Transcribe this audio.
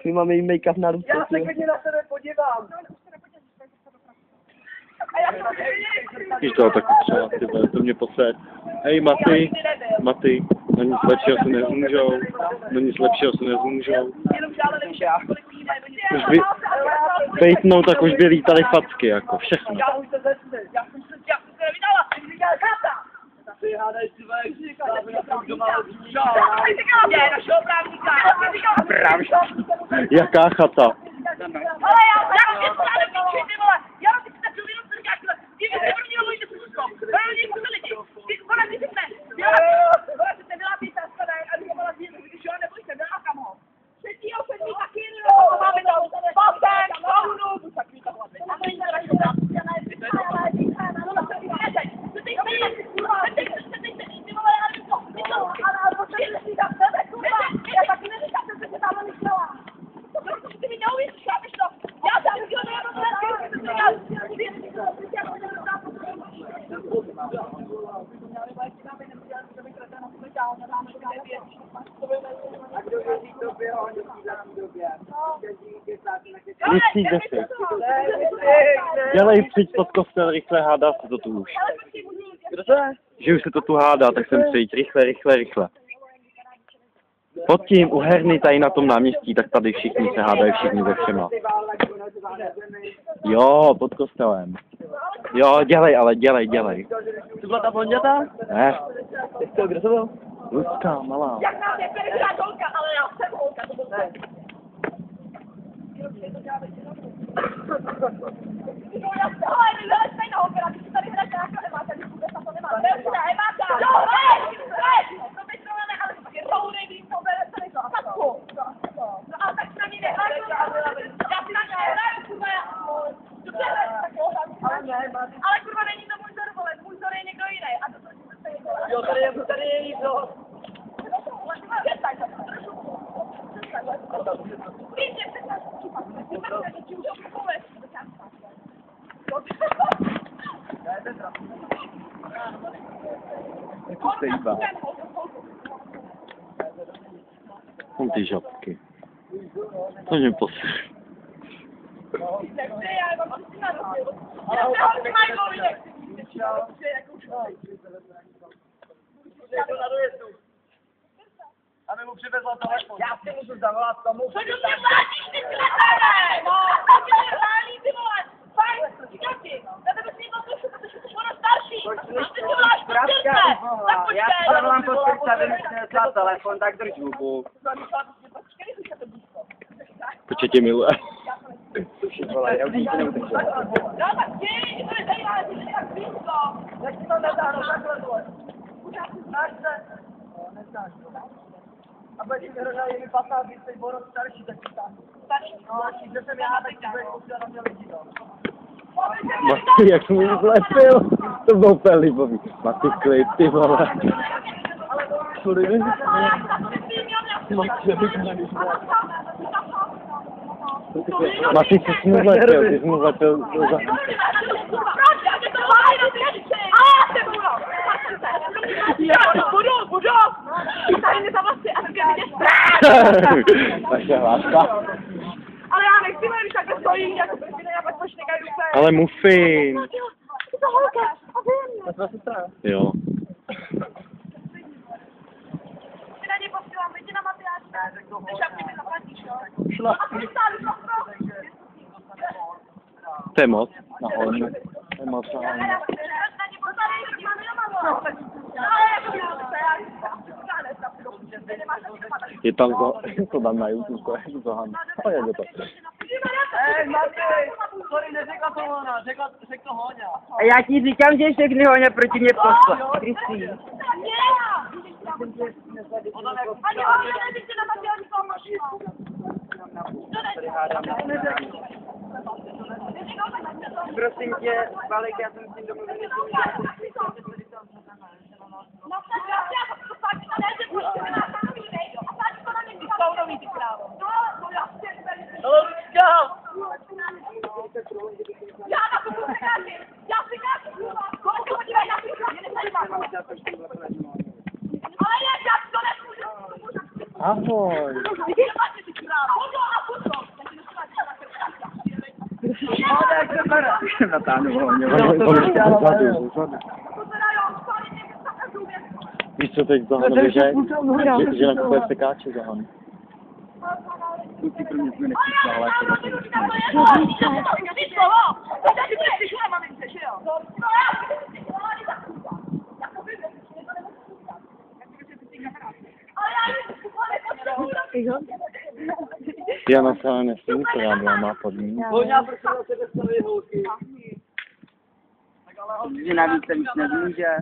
My máme jí make-up na ruce. Já se klidně na sebe podívám. Víš to, tak třeba, ty vole, to mě posed. Hej, Maty, na nic lepšího se nezmůžou, na nic lepšího se nezmůžou. Už by, bejtnou, tak už by lítaly facky, jako všechno. Já už to zesnu. Já jsem se nevydala. Ty říkal kata. Ty hádej si vejš. Já bych na tom doma odříšel. Ty říkal mě, našeho právníka. Právníka. Jaká chata? Ale já jsem si to ráda píči, ty vole. Já mám teď takový jenom co říkáš, ty vy se první mluvíte s Ruskou. První musí lidi. Ty vole, ty řekne. Vole, ty se byla píta, skladaj, a ty byla píta, když jo, nebojte, byla kam ho. Třetího sedmí taky, máme to. Pasek, saunu, tu takový to hlavně. A to jde radši, Myslíte si? Dělej, přijď pod kostel, rychle, hádá se to tu už. Kdo to je? Že už se to tu hádá, tak sem přijď, rychle. Pod tím u herny tady na tom náměstí, tak tady všichni se hádají, všichni ze všema. Jo, pod kostelem. Jo, dělej. To byla ta blonděta? Ne, Kdo to byl? Lucka, malá. Jak nám je první holka, ale já jsem holka, to byl ne. Ale my byli stejnou holka, když tady hrajete nějaká Emáta, když vůbec na to nemá. Emáta! Jo, to by to ne, ale to taky rounej, když to bere celý to. A tak po. No ale tak na ní nehraju, já si na ní nehraju, kurva, já. Dobře, tak jo, ale kurva není to můj vzor, vole, můj vzor je někdo jiný. A to se stejný. Jo, tady je jí vzor. Jsou ty žabky. To mě posílí. A mi mu přivezla telefon. Já si můžu zavolat tomu. Co mě vládíš, ty kletare? No, to mě nehrálí, ty vole. Fajn, říkám ti, na tebe si někdo tušu, protože jsi ona starší. Když ty si voláš po srdce, tak počkej. Já si zavolám po srdce, aby mi přinesla telefon, tak drž hubu. Počkej, tě miluje. Já už to nebudu držet. No tak ti, to je zajímavé, ty jsi tak blízko. Jak ti to nedáhnu takhle, vole. Znáš se? No, neznáš to. A bude ti vyhrožat, je mi 15, když jsi borod starší, tak ti tam. Starší? No, že jsem já, tak ti budeš posílat na mě lidi, no. Maty, jak mu zlepil, to bylo úplně líbový. Maty, klid, ty vole. Sorry, Maty, ty jsi mu zlepil, Budu! Tady mi za vlasy a také vidět naše hláska. Ale já nechci, když takhle stojí, jako první a pak pošli kaj ruce. Ale muffin. Je to holka, a vím. To je tvá sestra. Jo. Ty na něj posílám, vidí na Matyáš. Ty šapky mi zaplatíš, jo? Šla. A ty stáli prostě. To je moc. Nahoře. To je moc nahoře. Na něj posílám, vidí máme doma, Je tam to dám na YouTube, to je to Hanna. Ale je to. Hej, Matej, sorry, neřekla to ona, řekl to Hoňa. A já ti říkám, že všechny Hoňa proti mě pošla. Kristý. Prosím tě, Valek, já jsem s tím domluvený. Já si Ale jak ja to lecę, Ahoj. nie macie tych praw. Chodzą. Na tánu hlavně. Za dużo. Pozerają, stali nie wiem, co rozumiem. Víš, co teď Zahanovi řekl? Že nakupuje sekáče Zahan. Kluci pro mě jsme nepřišli, ale jako taky. Jana se ale nesmí, to já byla má podmínku. Že navíc se víc nezmůže.